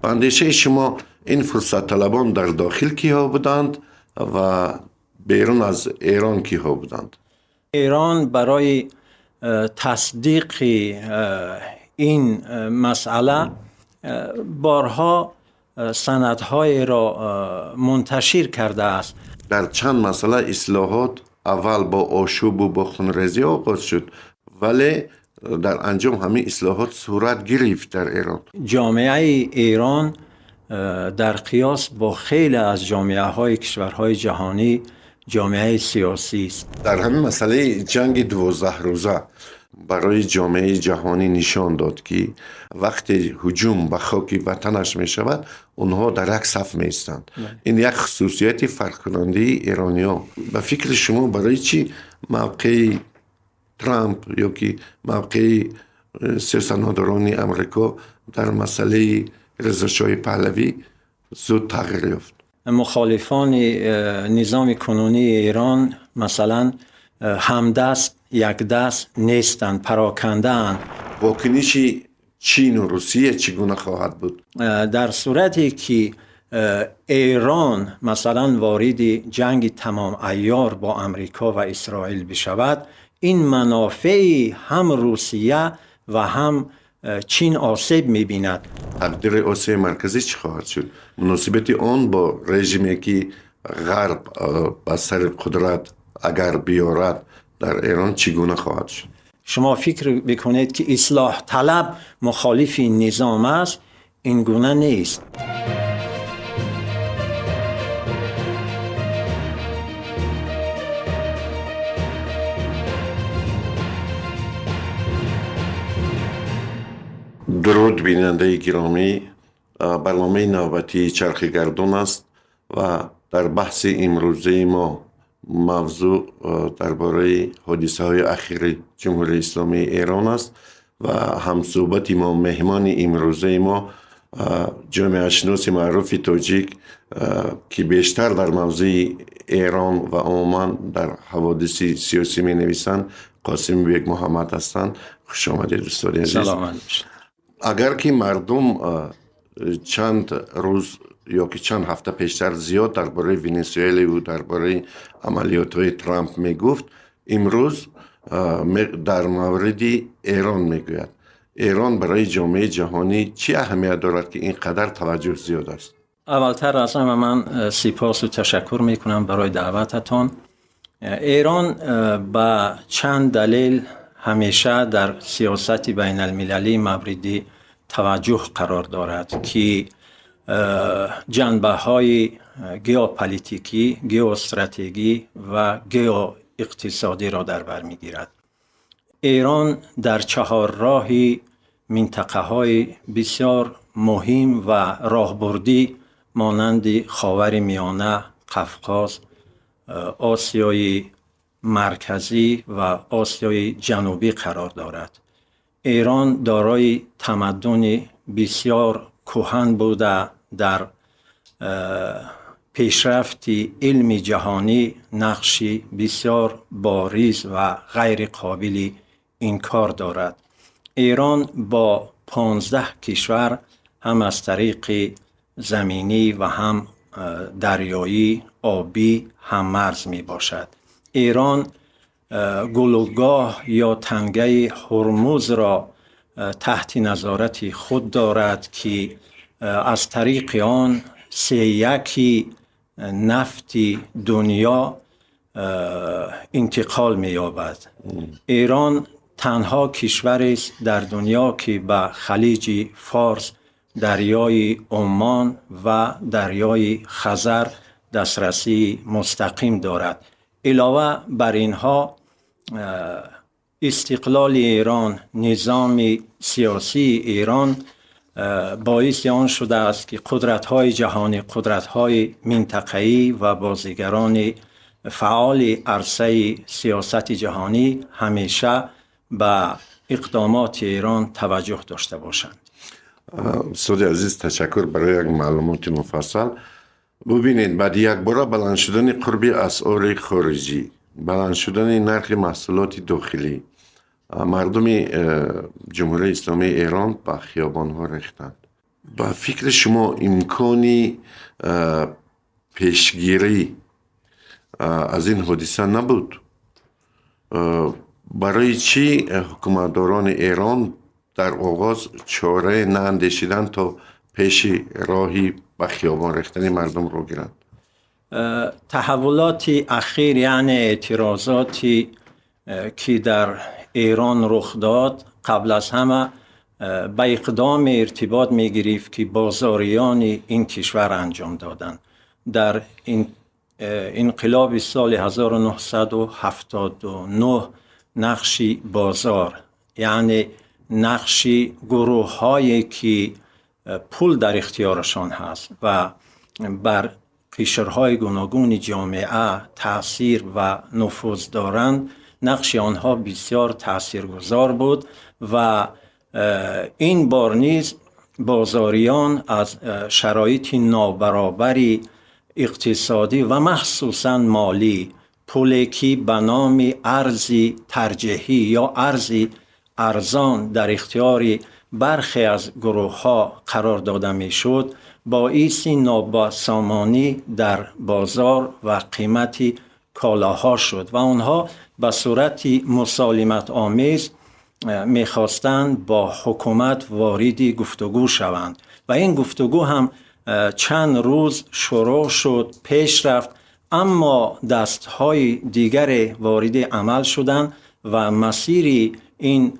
اندیشه شما این فرصت طلبان در داخل کیها بودند و بیرون از ایران کیها بودند؟ ایران برای تصدیق این مسئله بارها سندهای را منتشر کرده است. در چند مسئله اصلاحات اول با آشوب و با خونریزی آغاز شد، ولی در انجام همه اصلاحات صورت گرفت در ایران. جامعه ایران در قیاس با خیلی از جامعه های کشورهای جهانی جامعه سیاسی است. در همین مسئله جنگ 12 روزه برای جامعه جهانی نشان داد که وقتی هجوم به خاک وطنش می شود اونها در یک صف می ایستند. این یک خصوصیت فرق کننده ایرانی ها. به فکر شما برای چی موقع ترامپ یا که موقع سیاستمداران امریکا در مسئله رضاشاه پهلوی زود تغییر یافت؟ مخالفان نظام کنونی ایران مثلا همدست یک دست نیستند، پراکنده اند. واکنش چین و روسیه چگونه خواهد بود؟ در صورتی که ایران مثلا وارد جنگ تمام عیار با امریکا و اسرائیل بشود، این منافع هم روسیه و هم چین آسیب می‌بیند. تقدیر آسیا مرکزی چی خواهد شد؟ مناسبت آن با رژیمی که غرب به سر قدرت اگر بیارد در ایران چگونه خواهد شد؟ شما فکر بکنید که اصلاح طلب مخالف نظام است، این گونه نیست. درود بیننده گرامی، برنامه نوبتی چرخ گردون است و در بحث امروزه ما موضوع درباره حادثه های اخیر جمهوری اسلامی ایران است و همصحبت ما مهمان امروزه ما جامعه شناس معروف تاجیک که بیشتر در موضوع ایران و عموما در حوادث سیاسی می نویسند، قاسم بیگ محمد هستند. خوش آمدید دوستان عزیز. سلام علیکم. اگر که مردم چند روز یا که چند هفته پیشتر زیاد درباره ونزوئلا و درباره عملیات های ترامپ میگفت، امروز در مورد ایران میگوید. ایران برای جامعه جهانی چی اهمیت دارد که اینقدر توجه زیاد است؟ اولتر از همه من سپاس و تشکر میکنم برای دعوتتان. ایران با چند دلیل همیشه در سیاست بین المللی مورد توجه قرار دارد که جنبه های گئوپلیتیکی، گئواستراتژی و گئو اقتصادی را در بر میگیرد. ایران در چهارراه منطقه های بسیار مهم و راهبردی مانند خاور میانه، قفقاز، آسیای مرکزی و آسیای جنوبی قرار دارد. ایران دارای تمدن بسیار کهن بوده، در پیشرفت علم جهانی نقشی بسیار بارز و غیر قابل انکار دارد. ایران با 15 کشور هم از طریق زمینی و هم دریایی، آبی هم مرز می باشد. ایران گلوگاه یا تنگه هرمز را تحت نظارت خود دارد که از طریق آن 3/1 نفت دنیا انتقال می یابد. ایران تنها کشور است در دنیا که به خلیج فارس، دریای عمان و دریای خزر دسترسی مستقیم دارد. علاوه بر اینها استقلال ایران، نظام سیاسی ایران باعث آن شده است که قدرت‌های جهانی، قدرت‌های منطقه‌ای و بازیگران فعال عرصه سیاست جهانی همیشه به اقدامات ایران توجه داشته باشند. استاد عزیز، تشکر برای یک معلومات مفصل. ببینید، بعد یک بار بلند شدن قربی اسعار خارجی، بلند شدن نرخ محصولات داخلی، مردم جمهوری اسلامی ایران به خیابان ها ریختند. با فکر شما امکانی پیشگیری از این حادثه نبود؟ برای چی حکومتداران ایران در آغاز چاره ناندیشیدن تا پیش راهی به خیابان ریختن مردم رو گیرند؟ تحولات اخیر یعنی اعتراضاتی که در ایران رخ داد قبل از همه به اقدام ارتباط می گرفت که بازاریان این کشور انجام دادند. در انقلاب سال 1979 نقشی بازار یعنی نقشی گروه هایی که پول در اختیارشان هست و بر قشرهای گوناگون جامعه تأثیر و نفوذ دارند، نقش آنها بسیار تأثیرگذار بود و این بار نیز بازاریان از شرایط نابرابری اقتصادی و مخصوصاً مالی، پولی که به نام ارزی ترجیحی یا ارزی ارزان در اختیار برخی از گروه ها قرار داده می شد، باعث نابسامانی در بازار و قیمت کالاها شد و آنها به صورت مسالمت آمیز میخواستند با حکومت وارد گفتگو شوند و این گفتگو هم چند روز شروع شد، پیش رفت، اما دستهای دیگر وارد عمل شدند و مسیر این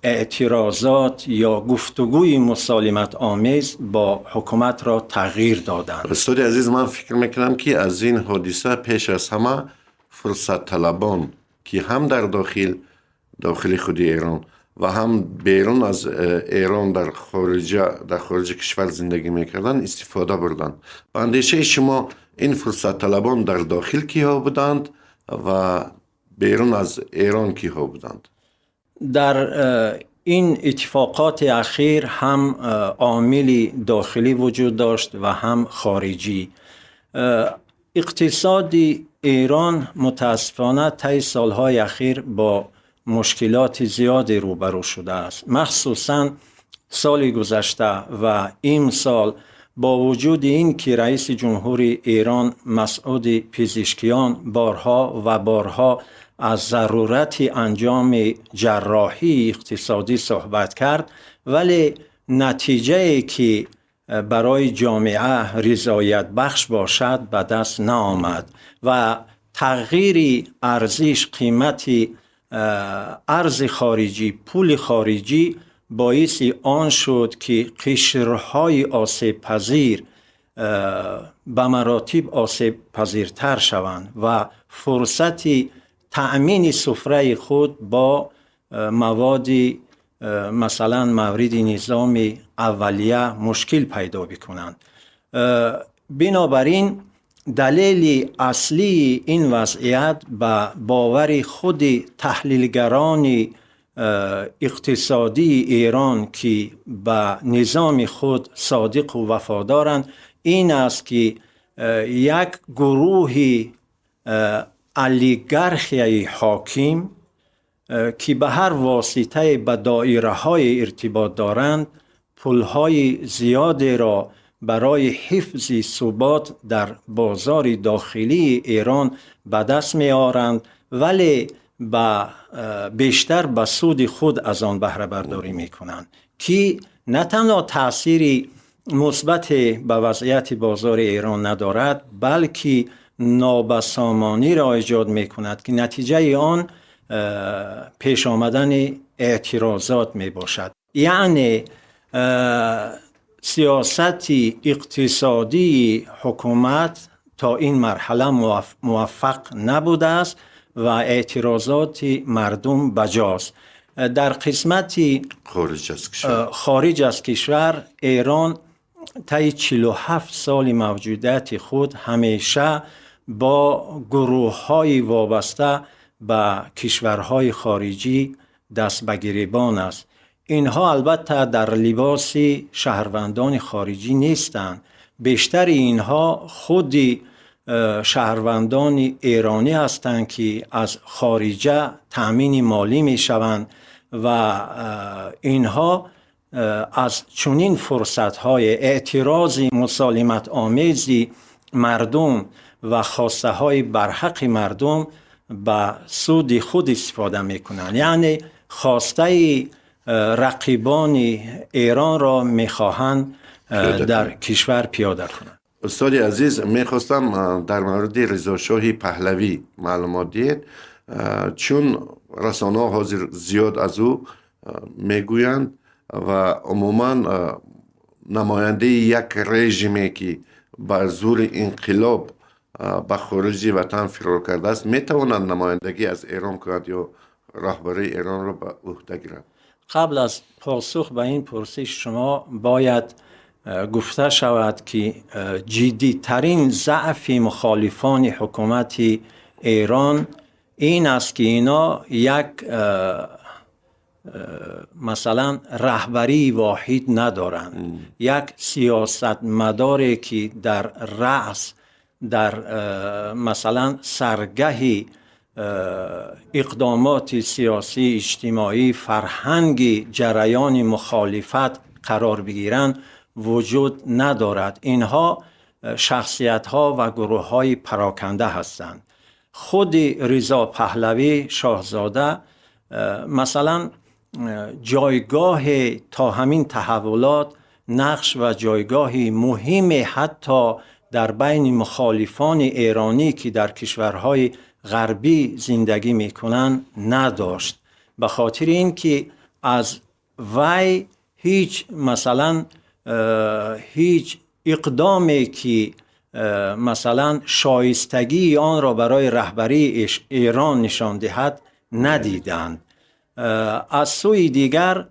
اعتراضات یا گفتگوی مسالمت آمیز با حکومت را تغییر دادند. استاد عزیز، من فکر میکنم که از این حادثه پیش از همه فرصت طلبان که هم در داخل خود ایران و هم بیرون از ایران در خارج کشور زندگی میکردن استفاده بردند. به اندیشه شما این فرصت طلبان در داخل کیها بودند و بیرون از ایران کیها بودند؟ در این اتفاقات اخیر هم عاملی داخلی وجود داشت و هم خارجی. اقتصاد ایران متاسفانه طی سالهای اخیر با مشکلات زیادی روبرو شده است. مخصوصاً سال گذشته و این سال با وجود این که رئیس جمهور ایران مسعود پزشکیان بارها و بارها از ضرورت انجام جراحی اقتصادی صحبت کرد، ولی نتیجه که برای جامعه رضایت بخش باشد به دست نآمد و تغییر ارزش قیمت ارز خارجی، پول خارجی باعث آن شد که قشرهای آسیب پذیر به مراتب آسیب پذیرتر شوند و فرصت تأمین سفره خود با مواد مثلا مورد نظام اولیه مشکل پیدا بکنند. بنابراین دلیل اصلی این وضعیت به باور خود تحلیلگران اقتصادی ایران که به نظام خود صادق و وفادارند این است که یک گروه اولیگارخی حاکم که به هر واسطه به دایره های ارتباط دارند پولهای زیادی را برای حفظ ثبات در بازار داخلی ایران به دست می آورند، ولی بیشتر به سود خود از آن بهره برداری می کنند که نه تنها تأثیر مثبت به وضعیت بازار ایران ندارد بلکه نابسامانی را ایجاد می کند که نتیجه آن پیش آمدن اعتراضات می باشد. یعنی سیاست اقتصادی حکومت تا این مرحله موفق نبوده است و اعتراضات مردم بجاست. در قسمت خارج از کشور ایران طی 47 سال موجودیت خود همیشه با گروه‌های وابسته به کشورهای خارجی دست به گریبان است. اینها البته در لباس شهروندان خارجی نیستند. بیشتر اینها خود شهروندان ایرانی هستند که از خارجه تأمین مالی می شوند و اینها از چنین فرصت‌های اعتراضی مسالمت آمیزی مردم و خواسته های برحق مردم به سود خود استفاده میکنند. یعنی خواسته رقیبان ایران را میخواهند در کشور پیاده کنند. استاد عزیز، میخواستم در مورد رضا شاه پهلوی معلومات دید، چون رسانه ها حاضر زیاد از او میگویند و عموما نماینده یک رژیمی که بر زور انقلاب به خارج وطن فرار کرده است میتواند نمایندگی از ایران کند یا رهبری ایران را به عهده گیرد؟ قبل از پاسخ به این پرسش شما باید گفته شود که جدی ترین ضعف مخالفان حکومت ایران این است که اینا یک مثلا رهبری واحد ندارند. یک سیاست مداری که در رأس، در مثلا سرگه اقدامات سیاسی، اجتماعی، فرهنگ جریان مخالفت قرار بگیرند وجود ندارد. اینها شخصیت ها و گروه های پراکنده هستند. خود رضا پهلوی شاهزاده مثلا جایگاه تا همین تحولات نقش و جایگاه مهم حتی در بین مخالفان ایرانی که در کشورهای غربی زندگی میکنن نداشت. به خاطر اینکه از وی هیچ مثلا هیچ اقدامی که مثلا شایستگی آن را برای رهبری ایران نشان دهد ندیدند. از سوی دیگر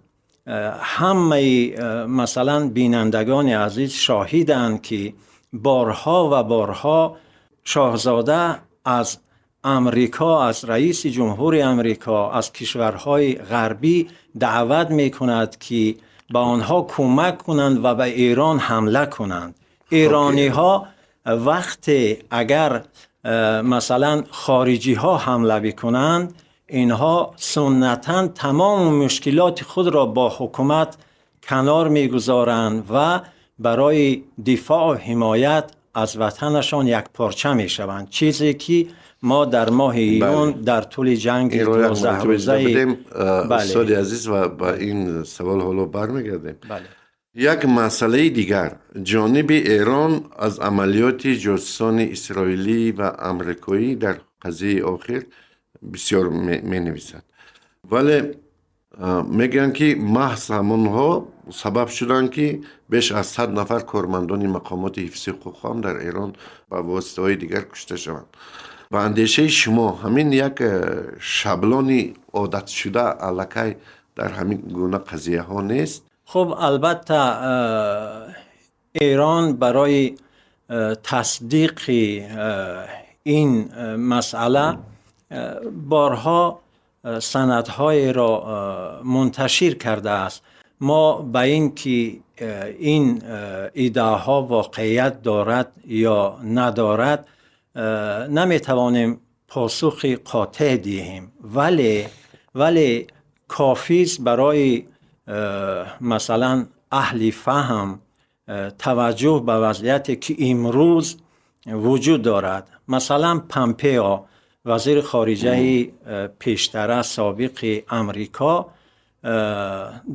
همه مثلا بینندگان عزیز شاهدند که بارها و بارها شاهزاده از امریکا، از رئیس جمهور امریکا، از کشورهای غربی دعوت میکند که به آنها کمک کنند و به ایران حمله کنند. ایرانی ها وقتی اگر مثلا خارجی ها حمله بکنند، اینها سنتاً تمام مشکلات خود را با حکومت کنار میگذارند و برای دفاع و حمایت از وطنشان یک پارچه میشوند، چیزی که ما در ماه ایون در طول جنگ 12 روزه استاد عزیز و با این سوال حالا برمیگردیم. یک مسئله دیگر، جانب ایران از عملیات جاسوسان اسرائیلی و امریکایی در قضیه آخر بسیار می نویسد، ولی میگن که محض همونها سبب شدن که بیش از 100 نفر کارمندان مقامات حفظی حقوق هم در ایران با واسطه های دیگر کشته شوند. و اندیشه شما همین یک شابلونی عادت شده الکی در همین گونه قضیه ها نیست؟ خب البته ایران برای تصدیق این مسئله بارها سندهای را منتشر کرده است. ما به این که این ادعاها واقعیت دارد یا ندارد نمیتوانیم پاسخ قاطع دهیم، ولی کافی است برای مثلا اهل فهم توجه به وضعیتی که امروز وجود دارد. مثلا پامپئو وزیر خارجه پیشتر سابق امریکا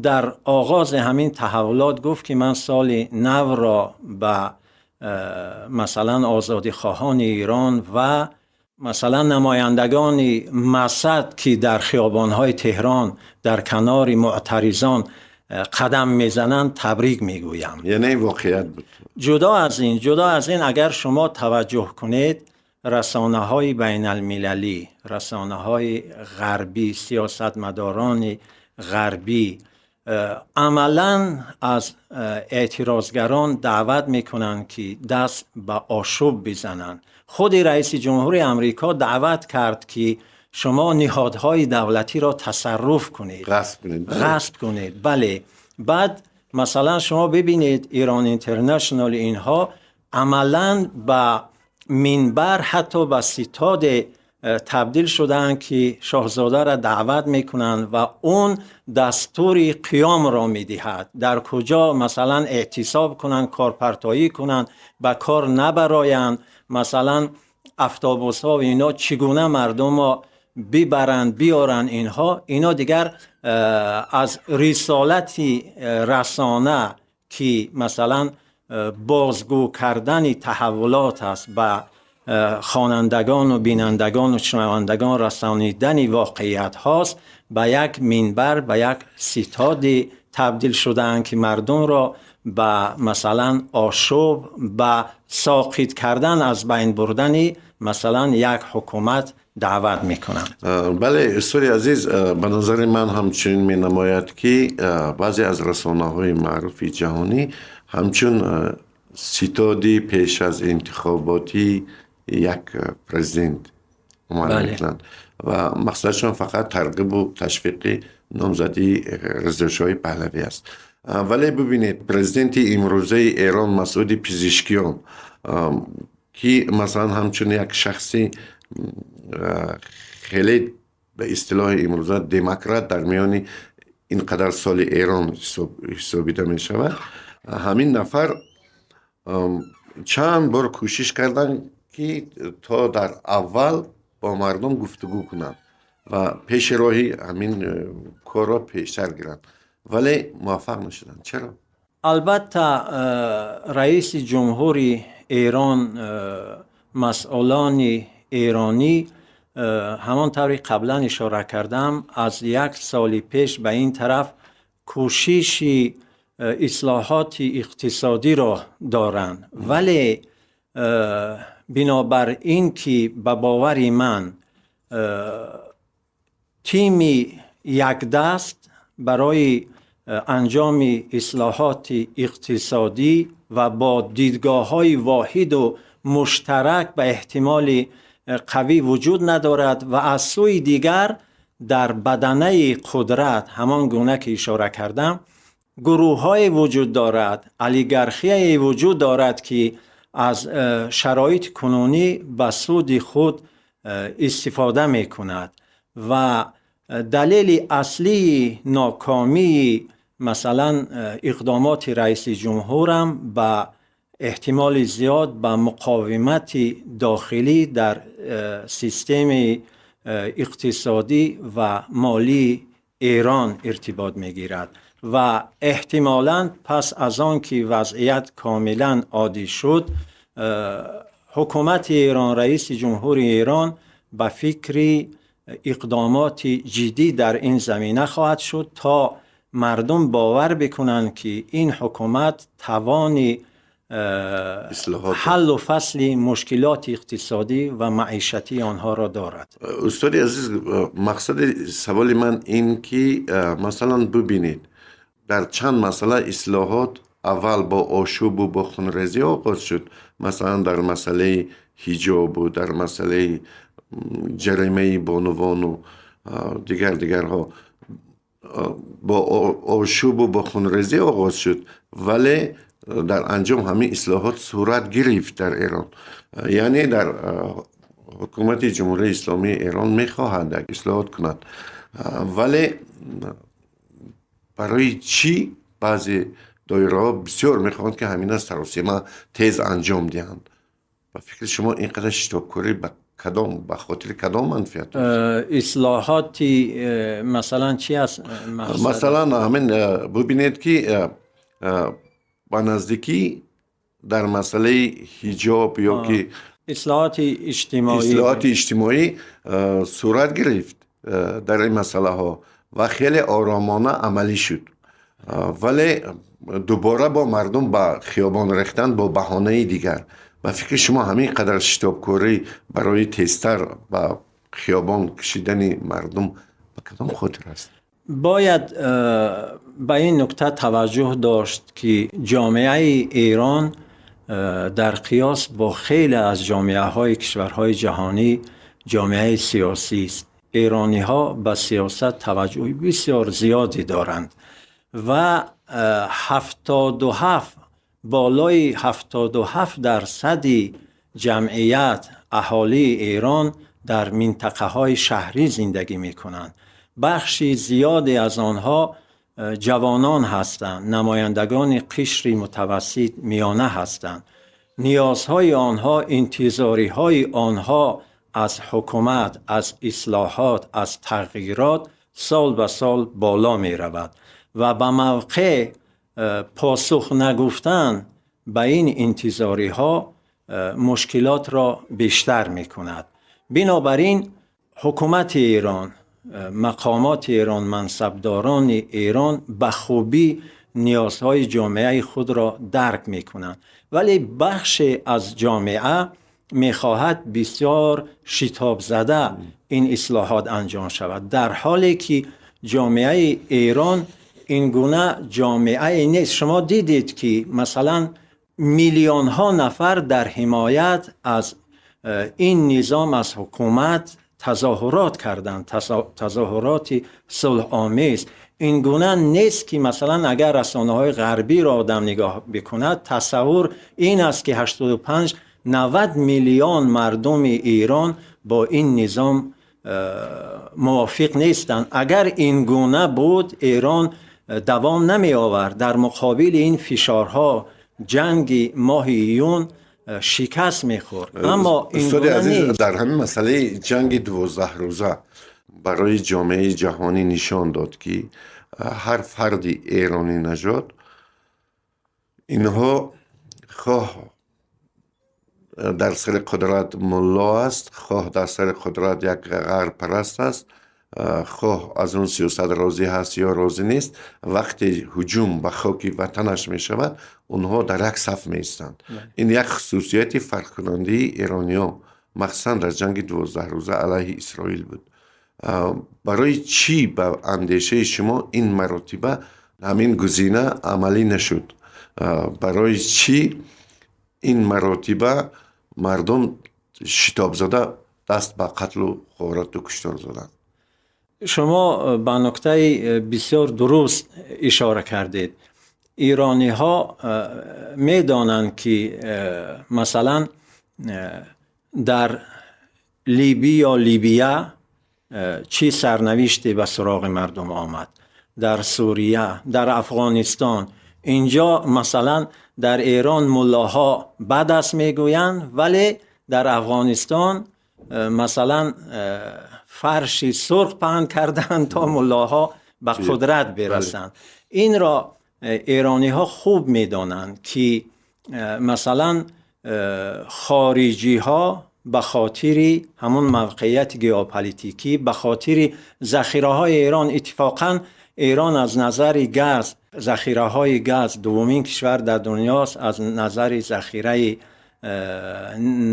در آغاز همین تحولات گفت که من سال نو را به مثلا آزادی خواهان ایران و مثلا نمایندگان مسد که در خیابان‌های تهران در کنار معترضان قدم میزنند تبریک میگویم. یعنی واقعیت بود. جدا از این اگر شما توجه کنید، رسانه‌های بین المللی، رسانه‌های غربی، سیاستمداران غربی عملاً از اعتراضگران دعوت میکنند که دست به آشوب بزنند. خود رئیس جمهور امریکا دعوت کرد که شما نهادهای دولتی را تصرف کنید، غصب کنید. بله. بعد مثلا شما ببینید ایران اینترنشنال اینها عملاً به منبر، حتی به ستاد تبدیل شدن که شاهزاده را دعوت میکنند و اون دستور قیام را میدهد. در کجا مثلا اعتصاب کنند، کارپرتایی کنند، به کار نبرایند، مثلا افتابوس ها و اینا چگونه مردم را ببرند بیارن، اینا دیگر از رسالتی رسانه که مثلا بازگو کردن تحولات است به خوانندگان و بینندگان و شنوندگان رسانیدن واقعیت هاست، به یک منبر، به یک ستاد تبدیل شدن که مردم را به مثلا آشوب، به ساقط کردن، از بین بردن مثلا یک حکومت دعوت میکنن. بله استوری عزیز، به نظر من همچنین می نماید که بعضی از رسانه های معروف جهانی همچون ستادی پیش از انتخاباتی یک پرزیدنت معرفی میکنند و مقصدشون فقط ترغیب و تشویق نامزدی رضا شاه پهلوی است. ولی ببینید پرزیدنت امروزه ایران مسعود پزشکیان که مثلا همچون یک شخصی خیلی به اصطلاح امروزه دموکرات در میان اینقدر سال ایران حسابیده می شود، همین نفر چند بار کوشش کردن که تا در اول با مردم گفتگو کنند و پیش راهی همین کار را پیشتر گیرند، ولی موفق نشدن. چرا؟ البته رئیس جمهور ایران، مسئولان ایرانی همانطوری قبلا اشاره کردم از یک سال پیش به این طرف کوشش اصلاحات اقتصادی را دارند، ولی بنابر این که به باور من تیم یک دست برای انجام اصلاحات اقتصادی و با دیدگاه‌های واحد و مشترک به احتمال قوی وجود ندارد و از سوی دیگر در بدنه قدرت همان گونه که اشاره کردم گروه‌های وجود دارد، اولیگارخی وجود دارد که از شرایط کنونی به سود خود استفاده می کند و دلیل اصلی ناکامی مثلا اقدامات رئیس جمهورم به احتمال زیاد به مقاومت داخلی در سیستم اقتصادی و مالی ایران ارتباط می گیرد و احتمالاً پس از آن که وضعیت کاملاً عادی شد، حکومت ایران، رئیس جمهور ایران به فکر اقدامات جدی در این زمینه خواهد شد تا مردم باور بکنند که این حکومت توان حل و فصل مشکلات اقتصادی و معیشتی آنها را دارد. استاد عزیز، مقصد سوال من این که مثلا ببینید در چند مسئله اصلاحات اول با آشوب و با خونریزی آغاز شد، مثلا در مسئله حجاب و در مسئله جریمه بانوان و دیگرها با آشوب و با خونریزی آغاز شد، ولی در انجام همین اصلاحات صورت گرفت در ایران. یعنی در حکومت جمهوری اسلامی ایران میخواهند یک اصلاحات کند، ولی برای چی بعضی دایره ها بسیار میخواهند که همین از سراسیمه تیز انجام دهند؟ و فکر شما اینقدر شتابکاری به خاطر کدام منفعت؟ اصلاحات مثلا چی است؟ مثلا همین ببینید که با نزدیکی در مسئله حجاب یا که اصلاحات اجتماعی صورت گرفت در این مسئله ها و خیلی آرامانه عملی شد، ولی دوباره با مردم با خیابان ریختن با بهانه دیگر. و فکر شما همین قدر شتابکاری برای تیزتر و خیابان کشیدن مردم به کدام خاطر است؟ باید به این نکته توجه داشت که جامعه ایران در قیاس با خیلی از جامعه های کشورهای جهانی جامعه سیاسی است. ایرانی ها به سیاست توجه بسیار زیادی دارند و 77 بالای 77% جمعیت اهالی ایران در منطقه های شهری زندگی می کنند. بخشی زیادی از آنها جوانان هستند، نمایندگان قشر متوسط میانه هستند. نیازهای آنها، انتظاریهای آنها از حکومت، از اصلاحات، از تغییرات سال به سال بالا می رود و به موقع پاسخ نگفتن به این انتظاری ها مشکلات را بیشتر می کند. بنابراین حکومت ایران، مقامات ایران، منصبداران ایران به خوبی نیازهای جامعه خود را درک می کنند، ولی بخش از جامعه می خواهد بسیار شتاب زده این اصلاحات انجام شود، در حالی که جامعه ایران این گونه جامعه نیست. شما دیدید که مثلا میلیون ها نفر در حمایت از این نظام از حکومت تظاهرات کردند، تظاهرات صلح آمیز. این گونه نیست که مثلا اگر رسانه‌های غربی را آدم نگاه بکند، تصور این است که 85-90 میلیون مردم ایران با این نظام موافق نیستند. اگر این گونه بود ایران دوام نمی آورد. در مقابل این فشارها جنگ ماه ایون شکست میخورد. اما این استاد گونه عزیز، نیست. در همین مسئله جنگ 12 روزه برای جامعه جهانی نشان داد که هر فرد ایرانی نژاد اینها خواه در سر قدرت ملا است، خواه در سر قدرت یک غرب پرست است، خواه از اون سیاست راضی هست یا راضی نیست، وقتی هجوم به خاک وطنش می شود اونها در یک صف می ایستند. این یک خصوصیت فرق کننده ایرانی ها مخصوصا در جنگ 12 روزه علیه اسرائیل بود. برای چی به اندیشه شما این مراتبه همین گزینه عملی نشد؟ برای چی این مراتبه مردم شتاب زده دست به قتل و غارت و کشتار زدند؟ شما به نکته بسیار درست اشاره کردید. ایرانی ها می دانند که مثلا در لیبیا چی سرنوشتی به سراغ مردم آمد، در سوریه، در افغانستان. اینجا مثلا در ایران ملاها بد است میگویند، ولی در افغانستان مثلا فرش سرخ پهن کردن تا ملاها به قدرت برسند. این را ایرانی ها خوب میدانند که مثلا خارجی ها به خاطر همون موقعیت ژئوپلیتیکی، به خاطر ذخیره های ایران، اتفاقا ایران از نظر گاز، ذخیره های گاز دومین کشور در دنیاست، از نظر ذخیره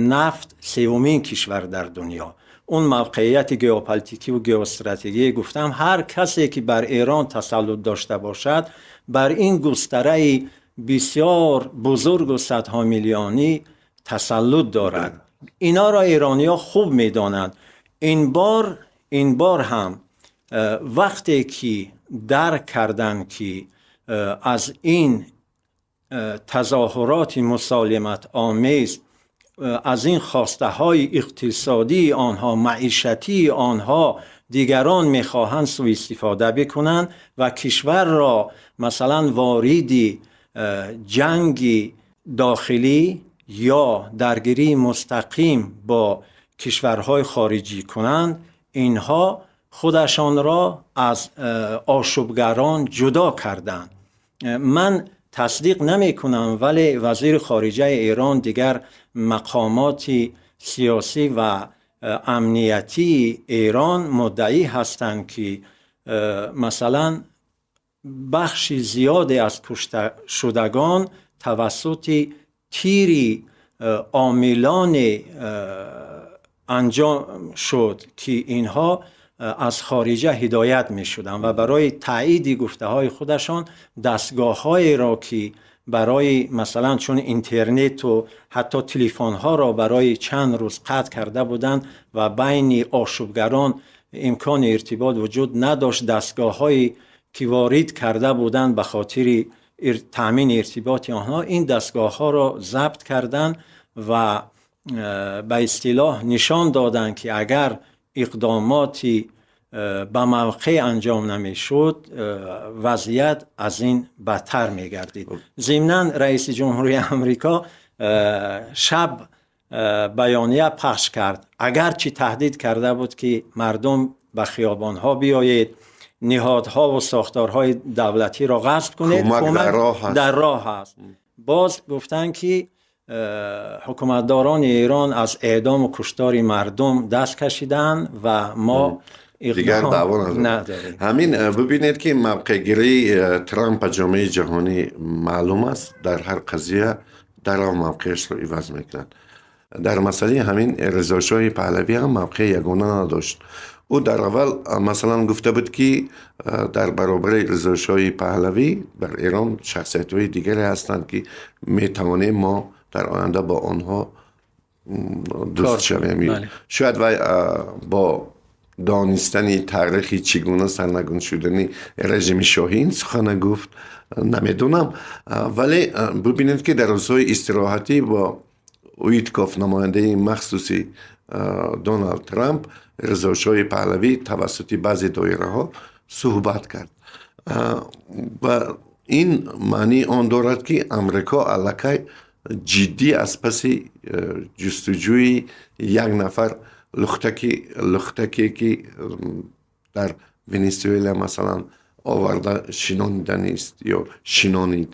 نفت سومین کشور در دنیا. اون موقعیت ژئوپلیتیکی و ژئواستراتژی گفتم، هر کسی که بر ایران تسلط داشته باشد بر این گستره بسیار بزرگ و صدها میلیونی تسلط دارد. اینا را ایرانی‌ها خوب می‌دانند. این بار هم وقتی که درک کردند که از این تظاهرات مسالمت آمیز، از این خواسته های اقتصادی آنها، معیشتی آنها، دیگران میخواهند سوء استفاده بکنند و کشور را مثلا وارد جنگ داخلی یا درگیری مستقیم با کشورهای خارجی کنند، اینها خودشان را از آشوبگران جدا کردند. من تصدیق نمی کنم، ولی وزیر خارجه ایران دیگر مقامات سیاسی و امنیتی ایران مدعی هستند که مثلا بخش زیادی از کشته شدگان توسط تیری عاملان انجام شد که اینها از خارجه هدایت می شدن و برای تایید گفته های خودشان دستگاه های را که برای مثلا چون اینترنت و حتی تلفن ها را برای چند روز قطع کرده بودند و بین آشوبگران امکان ارتباط وجود نداشت، دستگاه هایی که وارد کرده بودند به خاطر تامین ارتباط آنها، این دستگاه ها را ضبط کردند و به اصطلاح نشان دادند که اگر اقداماتی به موقع انجام نمیشد وضعیت از این بدتر میگردید. ضمناً رئیس جمهوری امریکا شب بیانیه پخش کرد، اگرچه تهدید کرده بود که مردم به خیابان‌ها بیایید، نهادها و ساختارهای دولتی را غصب کنید، کمک در راه است. باز گفتن که حکومتداران ایران از اعدام و کشتار مردم دست کشیدن و ما دیگر دعوا نداریم. همین ببینید که موقع گیری ترامپ جامعه جهانی معلوم است، در هر قضیه در آن موقعش رو عوض میکنند. در مسئله همین رضا شاه پهلوی هم موقع یگانه نداشت. او در اول مثلا گفته بود که در برابر رضا شاه پهلوی در ایران شخصیت‌های دیگری هستند که میتوانیم ما در آینده با آنها دوست شویم. شاید با دانستن تاریخی چگونه سرنگون شدنی رژیم شاهی این سخن گفت نمیدونم، ولی ببینید که در روزهای استراحتی با ویتکاف نماینده مخصوصی دونالد ترامپ رضا شاه پهلوی توسط بعضی دایره ها صحبت کرد و این معنی آن دارد که امریکا علاقه جدی از پس جستجوی یک نفر لختکی که در ونزوئلا مثلا آورده شنانده نیست یا شنانید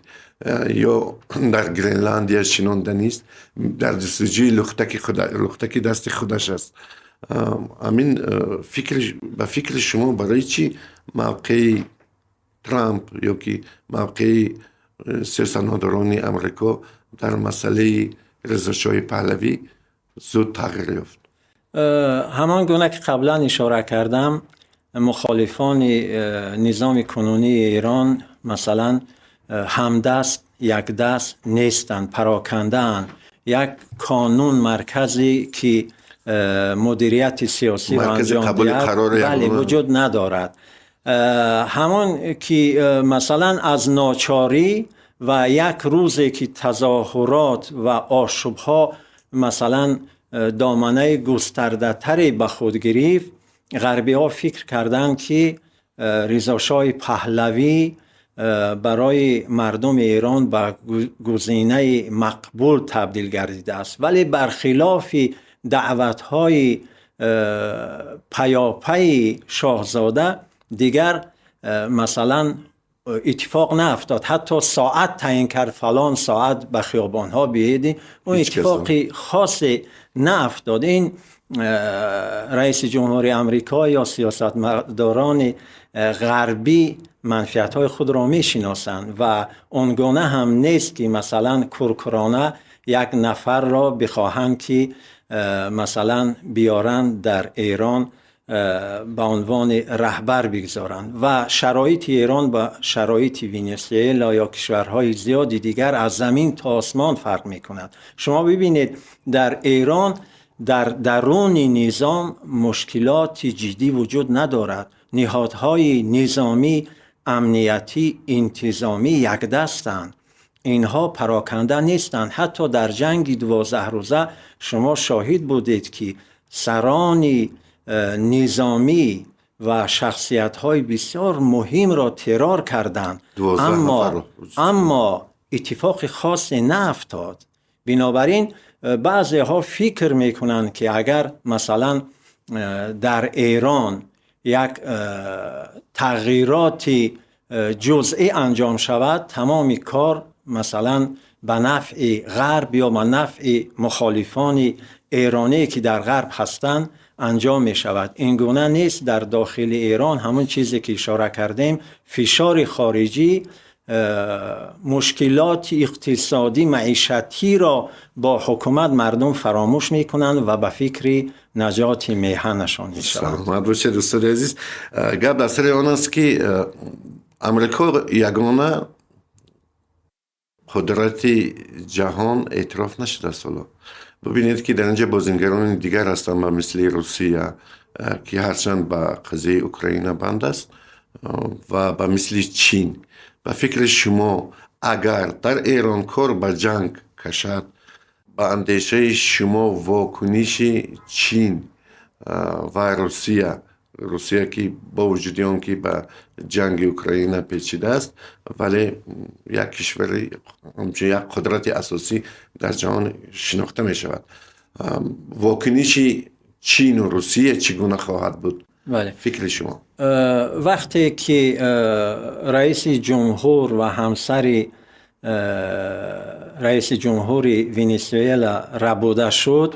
یا در گرینلندیا شنانده نیست، در جستجوی لختکی دست خودش است. همین به فکر شما برای چی موقع ترامپ یا که موقع سیاستمداران امریکا در مسئله رضا شاه پهلوی زود تغییر یافت؟ همان گونه که قبلا اشاره کردم، مخالفان نظام کنونی ایران مثلا همدست یک دست نیستند، پراکنده اند. یک قانون مرکزی که مدیریت سیاسی را انجام دهد وجود ندارد. همان که مثلا از ناچاری و یک روزی که تظاهرات و آشوبها مثلا دامنه گسترده تری به خود گرفت، غربی ها فکر کردند که رضا شاه پهلوی برای مردم ایران به گزینه مقبول تبدیل گردیده است، ولی برخلاف دعوت‌های پیاپی شاهزاده دیگر مثلا اتفاق نیفتاد. حتی ساعت تعیین کرد فلان ساعت به خیابان‌ها بیایید، اون اتفاقی خاصی نیفتاد. این رئیس جمهوری امریکا یا سیاستمداران غربی منفعت‌های خود را می‌شناسند و اونگونه هم نیست که مثلا کرکرانه یک نفر را بخواهند که مثلا بیارند در ایران به عنوان رهبر بگذارند و شرایط ایران با شرایط ونزوئلا یا کشورهای زیادی دیگر از زمین تا آسمان فرق می‌کند. شما ببینید در ایران در درون نظام مشکلات جدی وجود ندارد. نهادهای نظامی، امنیتی، انتظامی یک دستند. اینها پراکنده نیستند. حتی در جنگ 12 روزه شما شاهد بودید که سران نظامی و شخصیت‌های بسیار مهم را ترور کردند، اما اتفاق خاصی نیفتاد. بنابراین بعضی ها فکر میکنند که اگر مثلا در ایران یک تغییرات جزئی انجام شود، تمام کار مثلا به نفع غرب یا به نفع مخالفان ایرانی که در غرب هستند انجام می شود. این گونه نیست. در داخل ایران همون چیزی که اشاره کردیم، فشار خارجی مشکلات اقتصادی معیشتی را با حکومت مردم فراموش می کنند و به فکر نجات میهنشان می شوند. سلامت باشید دوستان عزیز. گپ در سر آن است که امریکا یگانه قدرت جهان اعتراف نشده است. ببینید که در اینجا بازیگران دیگر هستند مثل روسیه که هرچند به قضیه اوکراین بند است و به مثل چین. به فکر شما اگر در ایران کار به جنگ کشد، با اندیشه شما واکنش چین و روسیه که با وجود آن که به جنگ اوکراین پیچیده است ولی یک کشور همچون یک قدرت اساسی در جهان شناخته می شود. واکنش چین و روسیه چگونه خواهد بود؟ بله. فکر شما؟ وقتی که رئیس جمهور و همسر رئیس جمهور ونزوئلا ربوده شد،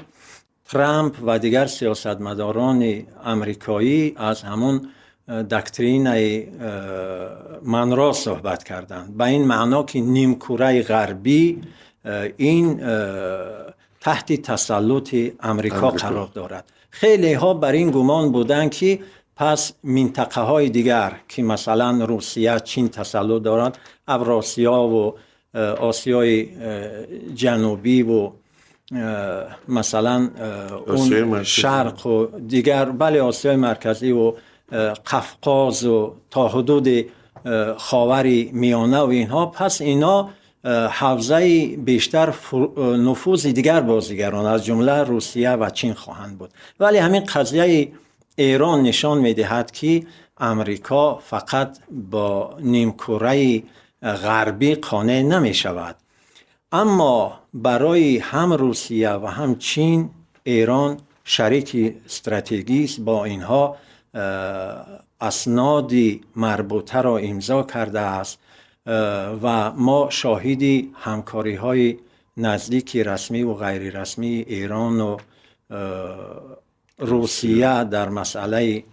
ترامپ و دیگر سیاستمداران امریکایی از همون دکترین منرا صحبت کردند، به این معنا که نیمکره غربی این تحت تسلط امریکا قرار دارد. خیلی ها بر این گمان بودند که پس منطقه های دیگر که مثلا روسیه، چین تسلط دارند، اوراسیا و آسیای جنوبی و مثلا اون شرق و دیگر، بله آسیای مرکزی و قفقاز و تا حدود خاور میانه و اینها، پس اینا حوزه بیشتر نفوذ دیگر بازیگران از جمله روسیه و چین خواهند بود. ولی همین قضیه ایران نشان میدهد که امریکا فقط با نیمکره غربی قانع نمی شود، اما برای هم روسیه و هم چین ایران شریک استراتژیکی است. با اینها اسناد مربوطه را امضا کرده است و ما شاهدی همکاری های نزدیک رسمی و غیر رسمی ایران و روسیه در مسئله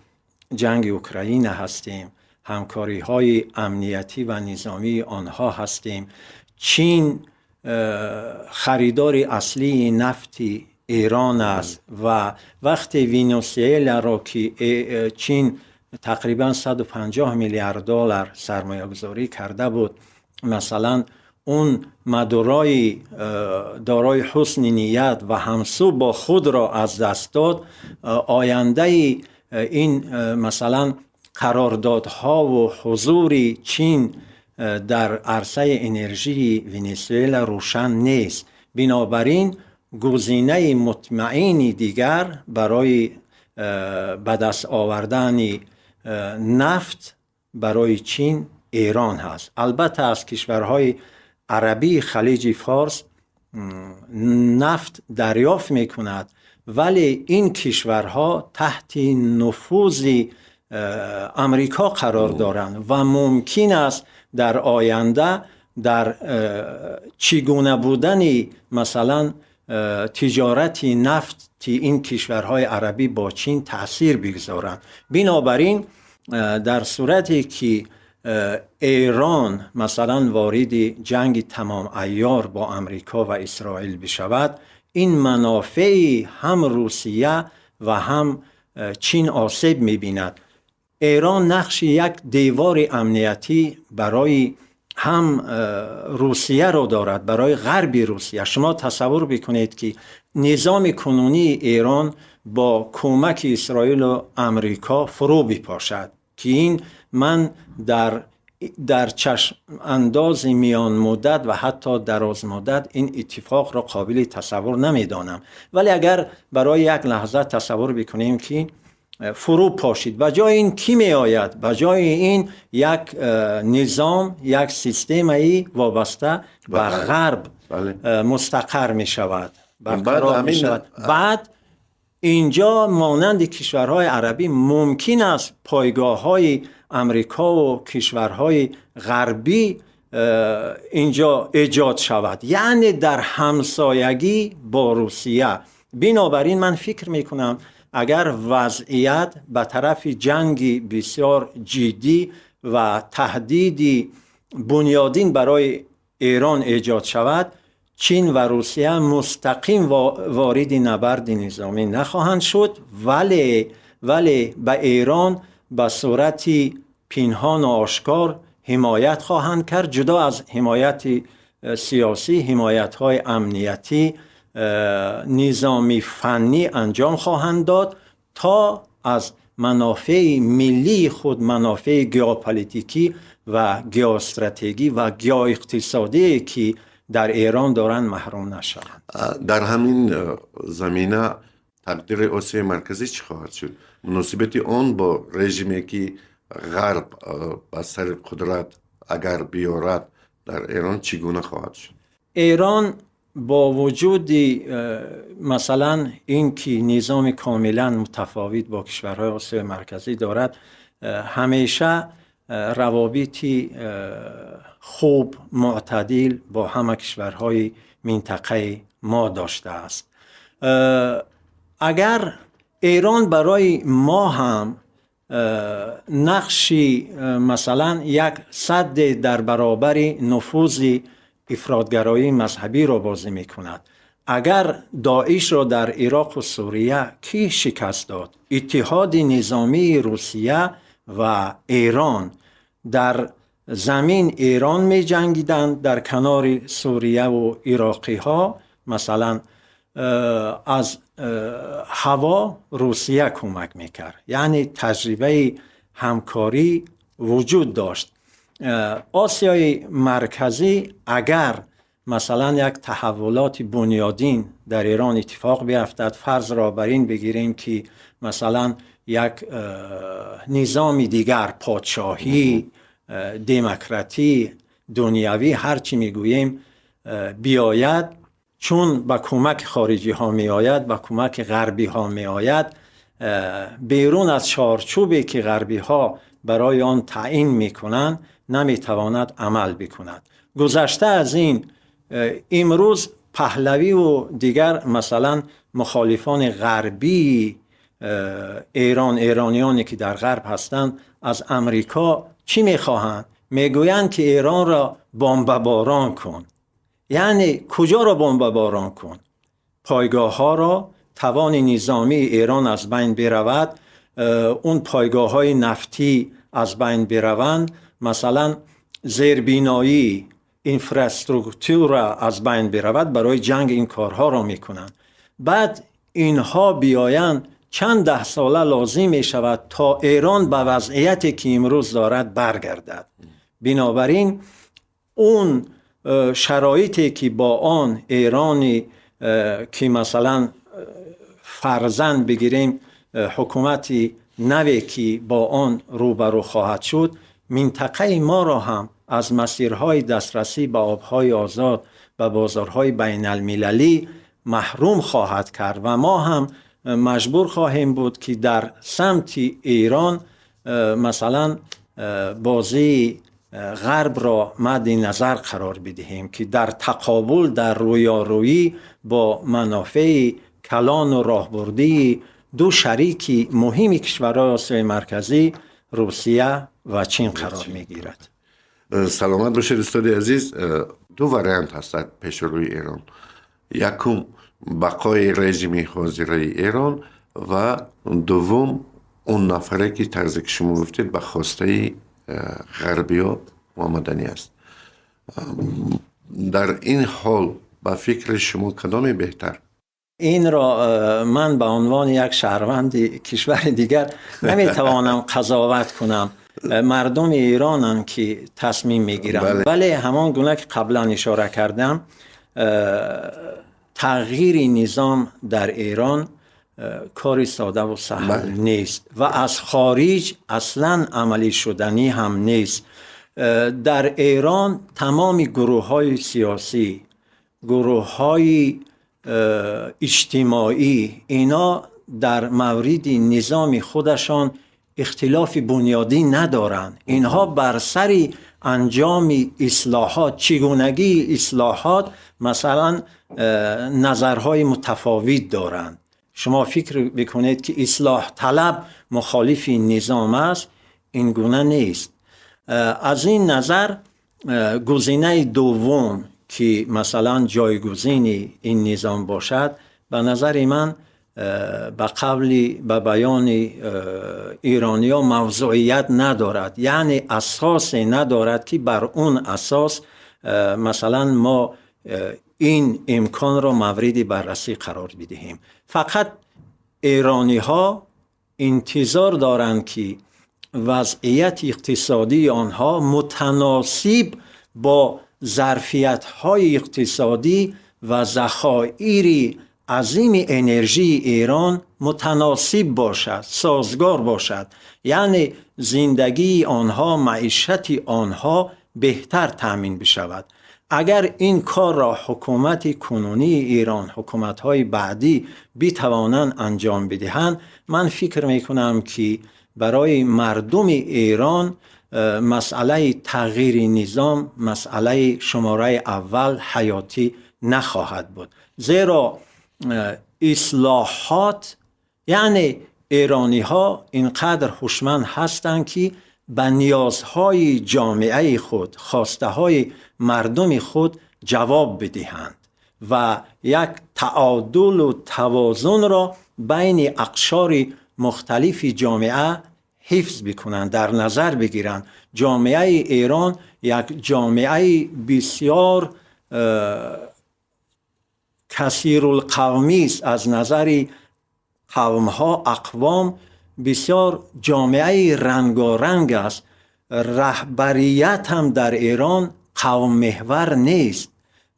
جنگ اوکراین هستیم. همکاری های امنیتی و نظامی آنها هستیم. چین خریدار اصلی نفت ایران است و وقتی ونزوئلا را که چین تقریبا 150 میلیارد دلار سرمایه گذاری کرده بود، مثلا اون مادورای دارای حسن نیت و همسو با خود را از دست داد، آینده این مثلا قراردادها و حضور چین در عرصه انرژی ونزوئلا روشن نیست. بنابراین گزینه مطمئن دیگر برای به دست آوردن نفت برای چین ایران هست. البته از کشورهای عربی خلیج فارس نفت دریافت می کند، ولی این کشورها تحت نفوذ امریکا قرار دارند و ممکن است در آینده در چگونه بودن مثلا تجارت نفت این کشورهای عربی با چین تأثیر بگذارند. بنابراین در صورتی که ایران مثلا وارد جنگ تمام عیار با امریکا و اسرائیل بشود، این منافع هم روسیه و هم چین آسیب می‌بیند. ایران نقش یک دیوار امنیتی برای هم روسیه رو دارد، برای غرب روسیه. شما تصور بکنید که نظام کنونی ایران با کمک اسرائیل و امریکا فرو بپاشد که این من در چشم انداز میان مدت و حتی دراز مدت این اتفاق را قابل تصور نمیدانم. ولی اگر برای یک لحظه تصور بکنیم که فرو پاشید، به جای این کی می آید؟ به جای این یک نظام، یک سیستمی وابسته به غرب مستقر می شود، برقرار می شود. بعد اینجا مانند کشورهای عربی ممکن است پایگاه های امریکا و کشورهای غربی اینجا ایجاد شود، یعنی در همسایگی با روسیه. بنابراین من فکر می کنم اگر وضعیت به طرف جنگ بسیار جدی و تهدید بنیادین برای ایران ایجاد شود، چین و روسیه مستقیم وارد نبرد نظامی نخواهند شد، ولی به ایران به صورت پنهان و آشکار حمایت خواهند کرد. جدا از حمایت سیاسی، حمایت‌های امنیتی، نظامی فنی انجام خواهند داد تا از منافع ملی خود، منافع ژئوپلیتیکی و ژئواستراتژی و ژئواقتصادی که در ایران دارن محروم نشوند. در همین زمینه تقدیر آسیای مرکزی چی خواهد شد؟ مناسبت آن با رژیمی که غرب بر سر قدرت اگر بیارد در ایران چگونه خواهد شد؟ ایران با وجود مثلا این که نظام کاملا متفاوت با کشورهای آسیای مرکزی دارد، همیشه روابطی خوب معتدل با همه کشورهای منطقه ما داشته است. اگر ایران برای ما هم نقشی مثلا یک سد در برابر نفوذ افراطگرایی مذهبی را بازی می کند، اگر داعش را در عراق و سوریه کی شکست داد؟ اتحاد نظامی روسیه و ایران در زمین ایران می جنگیدند، در کنار سوریه و عراقی ها مثلا از هوا روسیه کمک میکرد. یعنی تجربه همکاری وجود داشت. آسیای مرکزی اگر مثلا یک تحولات بنیادین در ایران اتفاق بیفتد، فرض را بر این بگیریم که مثلا یک نظام دیگر، پادشاهی، دموکراتی، دنیوی، هرچی میگوییم بیاید، چون با کمک خارجی ها می آید، با کمک غربی ها می آید، بیرون از چارچوبی که غربی ها برای آن تعیین می کنند نمی تواند عمل بکند. گذشته از این، امروز پهلوی و دیگر مثلا مخالفان غربی ایرانیانی که در غرب هستند از امریکا چی می خواهند؟ می گویند که ایران را بمباران کن. یعنی کجا را بمباران کن؟ پایگاه ها را، توان نظامی ایران از بین برود، اون پایگاه های نفتی از بین بروند، مثلا زیربنایی، اینفراستراکچور را از بین برود، برای جنگ این کارها را میکنند. بعد اینها بیایند چند ده ساله لازم می شود تا ایران به وضعیتی که امروز دارد برگردد. بنابراین اون شرایطی که با آن ایرانی که مثلا فرضاً بگیریم حکومتی نوی که با آن روبرو خواهد شد، منطقه ما را هم از مسیرهای دسترسی به آبهای آزاد و بازارهای بین المللی محروم خواهد کرد و ما هم مجبور خواهیم بود که در سمت ایران مثلا بازی غرب را مد نظر قرار بدهیم که در تقابل، در رویارویی با منافع کلان و راهبردی دو شریک مهم کشورهای آسیای مرکزی، روسیه و چین قرار میگیرد. سلامت باشید استاد عزیز. دو وریانت هست پیش روی ایران. یکم بقای رژیم حاضر ایران و دوم اون نفره که طرزی که شما گفتید به خواسته غربی ها آمدنی است. در این حال با فکر شما کدام بهتر؟ این را من به عنوان یک شهروند کشور دیگر نمیتوانم قضاوت کنم. مردم ایرانن که تصمیم میگیرن. ولی همان گونه که قبلا اشاره کردم، تغییر نظام در ایران کاری ساده و سهل نیست و از خارج اصلا عملی شدنی هم نیست. در ایران تمام گروه های سیاسی، گروه های اجتماعی، اینا در مورد نظام خودشان اختلاف بنیادی ندارند. اینها بر سر انجام اصلاحات، چگونگی اصلاحات مثلا نظرهای متفاوت دارند. شما فکر بکنید که اصلاح طلب مخالف نظام است، این گونه نیست. از این نظر گزینه دوم که مثلا جایگزین این نظام باشد، به نظر من به قول به بیان ایرانی ها موضوعیت ندارد. یعنی اساس ندارد که بر اون اساس مثلا ما این امکان را مورد بررسی قرار بدهیم. فقط ایرانی ها انتظار دارند که وضعیت اقتصادی آنها متناسب با ظرفیت‌های اقتصادی و ذخایر عظیم انرژی ایران متناسب باشد، سازگار باشد، یعنی زندگی آنها، معیشت آنها بهتر تامین بشود. اگر این کار را حکومت کنونی ایران، حکومت‌های بعدی بتوانند انجام بدهند، من فکر میکنم که برای مردم ایران مسئله تغییر نظام مسئله شماره اول حیاتی نخواهد بود. زیرا اصلاحات، یعنی ایرانی ها اینقدر هوشمند هستند که به نیازهای جامعه خود، خواسته های مردم خود جواب بدهند و یک تعادل و توازن را بین اقشار مختلف جامعه حفظ بکنند، در نظر بگیرند. جامعه ایران یک جامعه بسیار کثیر القومی است، از نظر قومها، اقوام بسیار جامعه رنگارنگ است. رهبریت هم در ایران قوم محور نیست.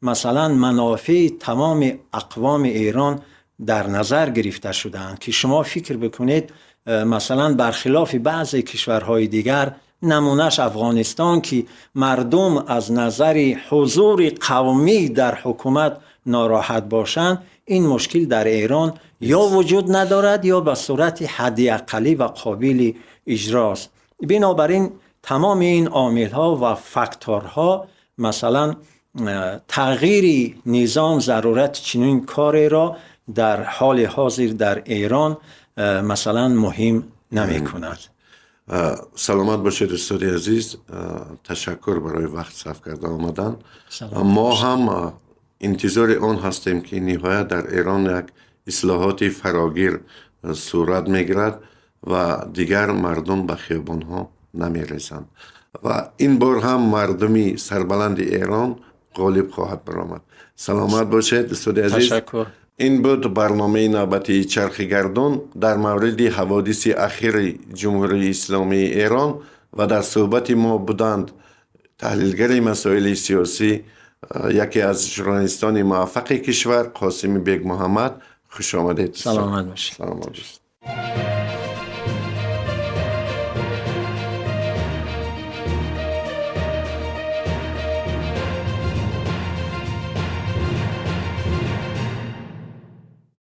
مثلا منافع تمام اقوام ایران در نظر گرفته شدند که شما فکر بکنید مثلا برخلاف بعضی کشورهای دیگر، نمونهش افغانستان، که مردم از نظر حضور قومی در حکومت ناراحت باشند، این مشکل در ایران یا وجود ندارد یا به صورت حداقلی و قابل اجراست. بنابراین تمام این عامل‌ها و فاکتورها، مثلا تغییر نظام، ضرورت چنین کاری را در حال حاضر در ایران مثلا مهم نمی کند. سلامت باشید استاد عزیز، تشکر برای وقت صرف کرده آمدن. ما هم انتظار آن هستیم که نهایت در ایران یک اصلاحات فراگیر صورت میگیرد و دیگر مردم به خیابان ها نمی ریزند و این بار هم مردمی سربلند ایران غالب خواهد برآمد. سلامت باشید استاد عزیز. تشکر. این بود برنامه نوبتی چرخ گردون در مورد حوادث اخیر جمهوری اسلامی ایران و در صحبت ما بودند تحلیلگر مسائل سیاسی، یکی از ژورنالیستان موفق کشور، قاسم بیگ محمد. خوش آمدید. سلامت باشید. سلامت باشید.